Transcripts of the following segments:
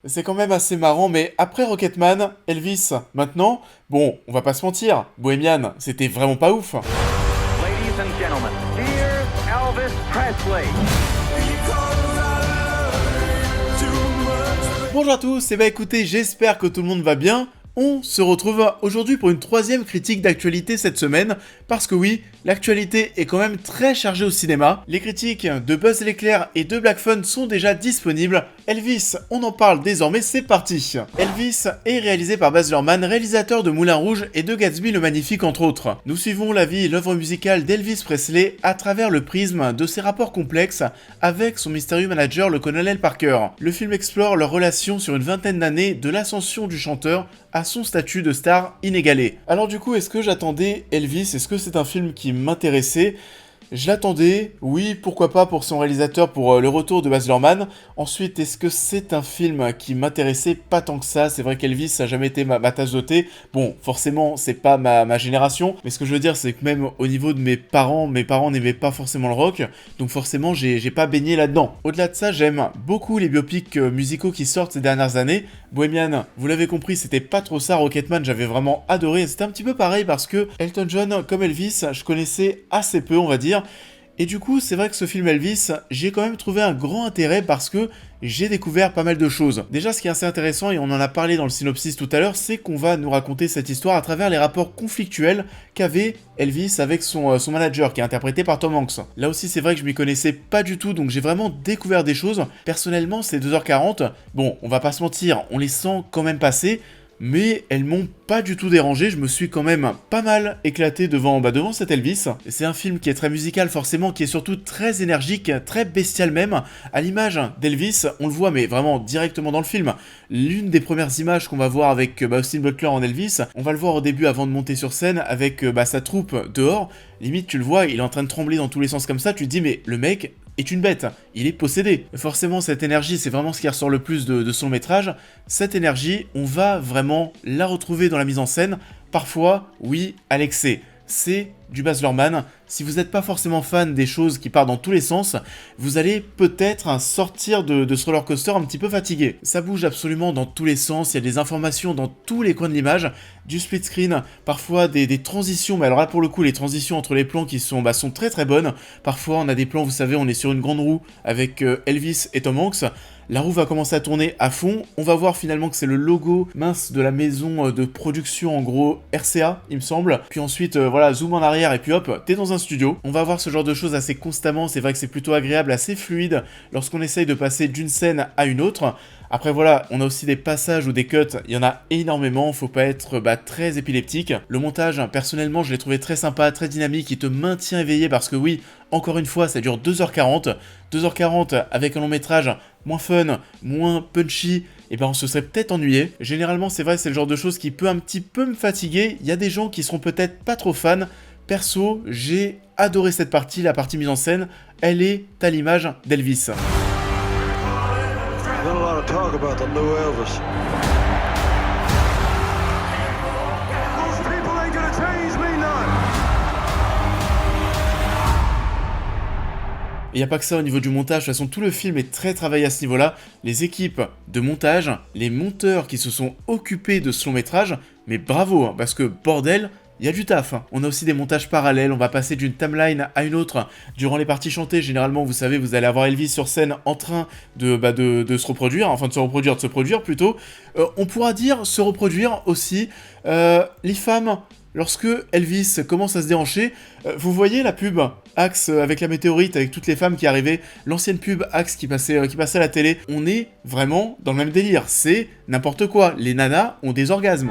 C'est quand même assez marrant, mais après Rocketman, Elvis, maintenant, bon, on va pas se mentir, Bohemian, c'était vraiment pas ouf. Ladies and gentlemen, here's Elvis Presley. Bonjour à tous, et bah écoutez, j'espère que tout le monde va bien. On se retrouve aujourd'hui pour une troisième critique d'actualité cette semaine, parce que oui, l'actualité est quand même très chargée au cinéma. Les critiques de Buzz l'éclair et de Black Phone sont déjà disponibles. Elvis, on en parle désormais, c'est parti. Elvis est réalisé par Baz Luhrmann, réalisateur de Moulin Rouge et de Gatsby le Magnifique entre autres. Nous suivons la vie et l'œuvre musicale d'Elvis Presley à travers le prisme de ses rapports complexes avec son mystérieux manager, le colonel Parker. Le film explore leur relation sur une vingtaine d'années, de l'ascension du chanteur à son statut de star inégalé. Alors du coup, est-ce que j'attendais Elvis? Est-ce que c'est un film qui m'intéressait? Je l'attendais, oui, pourquoi pas pour son réalisateur, pour le retour de Baz Luhrmann. Ensuite, est-ce que c'est un film qui m'intéressait? Pas tant que ça, c'est vrai qu'Elvis, ça n'a jamais été ma tasse de thé. Bon, forcément, c'est pas ma génération, mais ce que je veux dire, c'est que même au niveau de mes parents n'aimaient pas forcément le rock, donc forcément, j'ai pas baigné là-dedans. Au-delà de ça, j'aime beaucoup les biopics musicaux qui sortent ces dernières années. Bohemian, vous l'avez compris, c'était pas trop ça. Rocketman, j'avais vraiment adoré. C'était un petit peu pareil parce que Elton John, comme Elvis, je connaissais assez peu, on va dire. Et du coup, c'est vrai que ce film Elvis, j'ai quand même trouvé un grand intérêt parce que j'ai découvert pas mal de choses. Déjà, ce qui est assez intéressant, et on en a parlé dans le synopsis tout à l'heure, c'est qu'on va nous raconter cette histoire à travers les rapports conflictuels qu'avait Elvis avec son manager, qui est interprété par Tom Hanks. Là aussi, c'est vrai que je m'y connaissais pas du tout, donc j'ai vraiment découvert des choses. Personnellement, ces 2h40, bon, on va pas se mentir, on les sent quand même passer, mais elles m'ont pas du tout dérangé, je me suis quand même pas mal éclaté devant cet Elvis. C'est un film qui est très musical forcément, qui est surtout très énergique, très bestial même, à l'image d'Elvis, on le voit mais vraiment directement dans le film. L'une des premières images qu'on va voir avec Austin Butler en Elvis, on va le voir au début avant de monter sur scène avec sa troupe dehors, limite tu le vois, il est en train de trembler dans tous les sens comme ça, tu te dis mais le mec est une bête, il est possédé. Forcément, cette énergie, c'est vraiment ce qui ressort le plus de son métrage. Cette énergie, on va vraiment la retrouver dans la mise en scène. Parfois, oui, à l'excès. C'est du Baz Luhrmann. Si vous n'êtes pas forcément fan des choses qui partent dans tous les sens, vous allez peut-être sortir de ce roller coaster un petit peu fatigué. Ça bouge absolument dans tous les sens, il y a des informations dans tous les coins de l'image, du split screen, parfois des transitions, mais alors là pour le coup les transitions entre les plans qui sont très très bonnes. Parfois on a des plans, vous savez, on est sur une grande roue avec Elvis et Tom Hanks. La roue va commencer à tourner à fond, on va voir finalement que c'est le logo mince de la maison de production, en gros RCA il me semble, puis ensuite voilà, zoom en arrière et puis hop, t'es dans un studio. On va voir ce genre de choses assez constamment, c'est vrai que c'est plutôt agréable, assez fluide lorsqu'on essaye de passer d'une scène à une autre. Après voilà, on a aussi des passages ou des cuts, il y en a énormément, faut pas être très épileptique. Le montage, personnellement, je l'ai trouvé très sympa, très dynamique, il te maintient éveillé parce que oui, encore une fois, ça dure 2h40. 2h40 avec un long métrage moins fun, moins punchy, et ben on se serait peut-être ennuyé. Généralement, c'est vrai, c'est le genre de choses qui peut un petit peu me fatiguer. Il y a des gens qui seront peut-être pas trop fans. Perso, j'ai adoré cette partie, la partie mise en scène, elle est à l'image d'Elvis. Been a lot of talk about the new Elvis. Those people ain't gonna change me none. Il n'y a pas que ça au niveau du montage, de toute façon tout le film est très travaillé à ce niveau-là. Les équipes de montage, les monteurs qui se sont occupés de ce long métrage, mais bravo, hein, parce que bordel, il y a du taf. On a aussi des montages parallèles, on va passer d'une timeline à une autre. Durant les parties chantées, généralement, vous savez, vous allez avoir Elvis sur scène en train de se reproduire, enfin de se produire plutôt. On pourra dire se reproduire aussi. Les femmes, lorsque Elvis commence à se déhancher, vous voyez la pub Axe avec la météorite, avec toutes les femmes qui arrivaient, l'ancienne pub Axe qui passait à la télé, on est vraiment dans le même délire, c'est n'importe quoi, les nanas ont des orgasmes.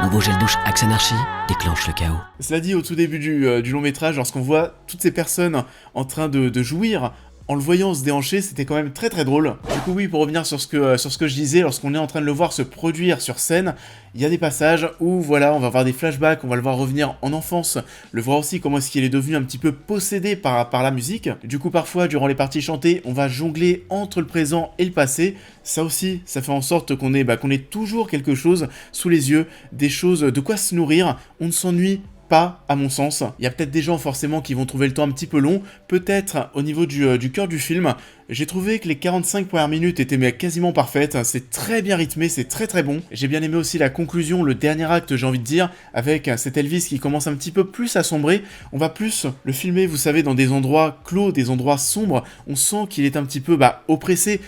Nouveau gel douche Axe Anarchy déclenche le chaos. Cela dit, au tout début du long métrage, lorsqu'on voit toutes ces personnes en train de jouir, en le voyant se déhancher, c'était quand même très très drôle. Du coup oui, pour revenir sur ce que je disais, lorsqu'on est en train de le voir se produire sur scène, il y a des passages où voilà, on va voir des flashbacks, on va le voir revenir en enfance, le voir aussi comment est-ce qu'il est devenu un petit peu possédé par la musique. Du coup parfois, durant les parties chantées, on va jongler entre le présent et le passé. Ça aussi, ça fait en sorte qu'on ait toujours quelque chose sous les yeux, des choses de quoi se nourrir, on ne s'ennuie pas, à mon sens. Il y a peut-être des gens forcément qui vont trouver le temps un petit peu long, peut-être au niveau du cœur du film. J'ai trouvé que les 45 premières minutes étaient quasiment parfaites, c'est très bien rythmé, c'est très très bon. J'ai bien aimé aussi la conclusion, le dernier acte j'ai envie de dire, avec cet Elvis qui commence un petit peu plus à sombrer. On va plus le filmer, vous savez, dans des endroits clos, des endroits sombres. On sent qu'il est un petit peu oppressé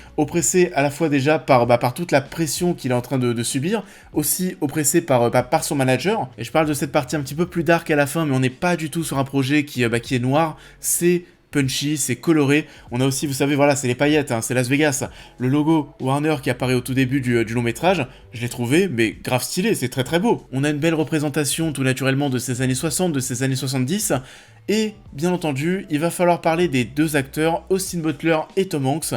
à la fois déjà par toute la pression qu'il est en train de subir, aussi oppressé par son manager. Et je parle de cette partie un petit peu plus dark à la fin, mais on n'est pas du tout sur un projet qui est noir, c'est punchy, c'est coloré. On a aussi, vous savez, voilà, c'est les paillettes, hein, c'est Las Vegas. Le logo Warner qui apparaît au tout début du long métrage, je l'ai trouvé, mais grave stylé, c'est très très beau. On a une belle représentation tout naturellement de ces années 60, de ces années 70, et bien entendu, il va falloir parler des deux acteurs, Austin Butler et Tom Hanks.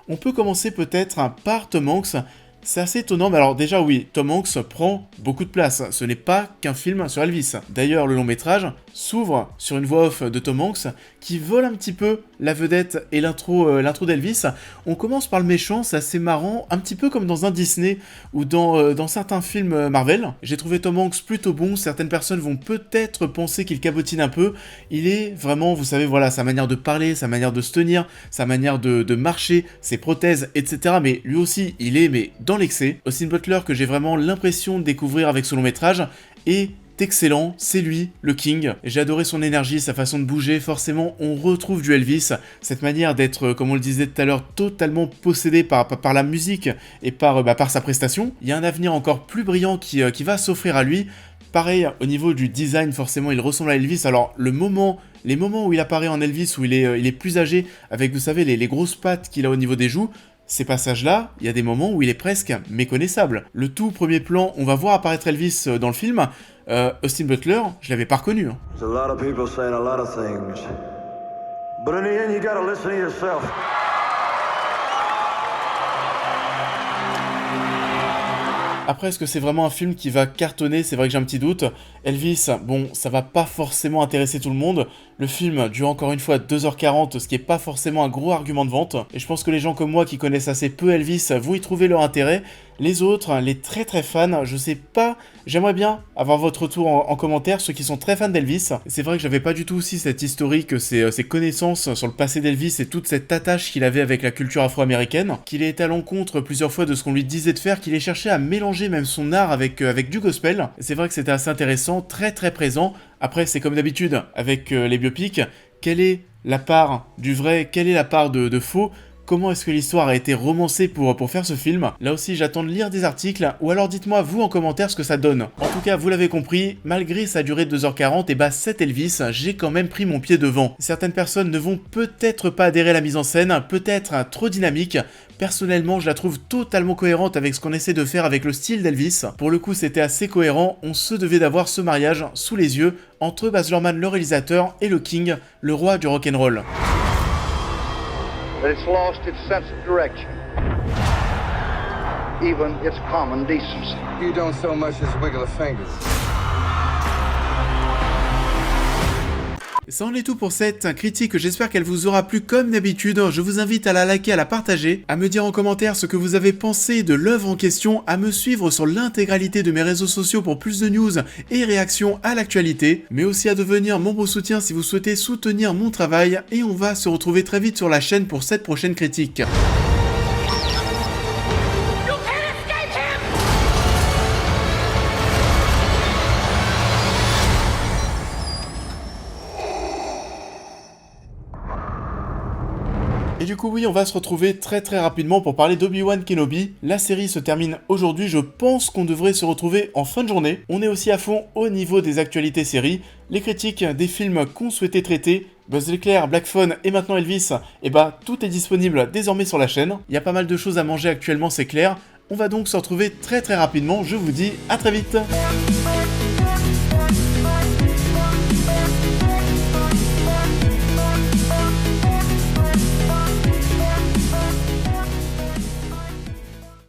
On peut commencer peut-être par Tom Hanks. C'est assez étonnant, mais alors déjà oui, Tom Hanks prend beaucoup de place, ce n'est pas qu'un film sur Elvis. D'ailleurs, le long métrage s'ouvre sur une voix off de Tom Hanks qui vole un petit peu la vedette et l'intro d'Elvis. On commence par le méchant, c'est assez marrant, un petit peu comme dans un Disney ou dans certains films Marvel. J'ai trouvé Tom Hanks plutôt bon, certaines personnes vont peut-être penser qu'il cabotine un peu. Il est vraiment, vous savez, voilà, sa manière de parler, sa manière de se tenir, sa manière de marcher, ses prothèses, etc. Mais lui aussi, il est dans l'excès. Austin Butler, que j'ai vraiment l'impression de découvrir avec ce long métrage, est excellent, c'est lui, le King. J'ai adoré son énergie, sa façon de bouger, forcément on retrouve du Elvis, cette manière d'être, comme on le disait tout à l'heure, totalement possédé par la musique et par sa prestation. Il y a un avenir encore plus brillant qui va s'offrir à lui. Pareil, au niveau du design, forcément il ressemble à Elvis. Alors les moments où il apparaît en Elvis, où il est plus âgé, avec vous savez les grosses pattes qu'il a au niveau des joues, ces passages-là, il y a des moments où il est presque méconnaissable. Le tout premier plan, on va voir apparaître Elvis dans le film. Austin Butler, je l'avais pas reconnu. There's a lot of people saying a lot of things. But in the end, you gotta listen to yourself. Après, est-ce que c'est vraiment un film qui va cartonner? C'est vrai que j'ai un petit doute. Elvis, bon, ça va pas forcément intéresser tout le monde. Le film dure encore une fois 2h40, ce qui est pas forcément un gros argument de vente. Et je pense que les gens comme moi qui connaissent assez peu Elvis vont y trouver leur intérêt. Les autres, les très très fans, je sais pas, j'aimerais bien avoir votre retour en commentaire, ceux qui sont très fans d'Elvis. C'est vrai que j'avais pas du tout aussi cette historique, ces connaissances sur le passé d'Elvis et toute cette attache qu'il avait avec la culture afro-américaine, qu'il ait été à l'encontre plusieurs fois de ce qu'on lui disait de faire, qu'il ait cherché à mélanger même son art avec du gospel. C'est vrai que c'était assez intéressant, très très présent. Après, c'est comme d'habitude avec les biopics, quelle est la part du vrai, quelle est la part de faux? Comment est-ce que l'histoire a été romancée pour faire ce film? Là aussi, j'attends de lire des articles, ou alors dites-moi vous en commentaire ce que ça donne. En tout cas, vous l'avez compris, malgré sa durée de 2h40, et cet Elvis, j'ai quand même pris mon pied devant. Certaines personnes ne vont peut-être pas adhérer à la mise en scène, peut-être trop dynamique. Personnellement, je la trouve totalement cohérente avec ce qu'on essaie de faire avec le style d'Elvis. Pour le coup, c'était assez cohérent, on se devait d'avoir ce mariage sous les yeux entre Baz Luhrmann, le réalisateur, et le King, le roi du rock'n'roll. But it's lost its sense of direction, even its common decency. You don't so much as wiggle a finger. Ça en est tout pour cette critique, j'espère qu'elle vous aura plu comme d'habitude. Je vous invite à la liker, à la partager, à me dire en commentaire ce que vous avez pensé de l'œuvre en question, à me suivre sur l'intégralité de mes réseaux sociaux pour plus de news et réactions à l'actualité, mais aussi à devenir membre soutien si vous souhaitez soutenir mon travail, et on va se retrouver très vite sur la chaîne pour cette prochaine critique. Et du coup oui, on va se retrouver très très rapidement pour parler d'Obi-Wan Kenobi. La série se termine aujourd'hui, je pense qu'on devrait se retrouver en fin de journée. On est aussi à fond au niveau des actualités séries, les critiques des films qu'on souhaitait traiter, Buzz l'éclair, Black Phone et maintenant Elvis, et tout est disponible désormais sur la chaîne. Il y a pas mal de choses à manger actuellement, c'est clair. On va donc se retrouver très très rapidement, je vous dis à très vite.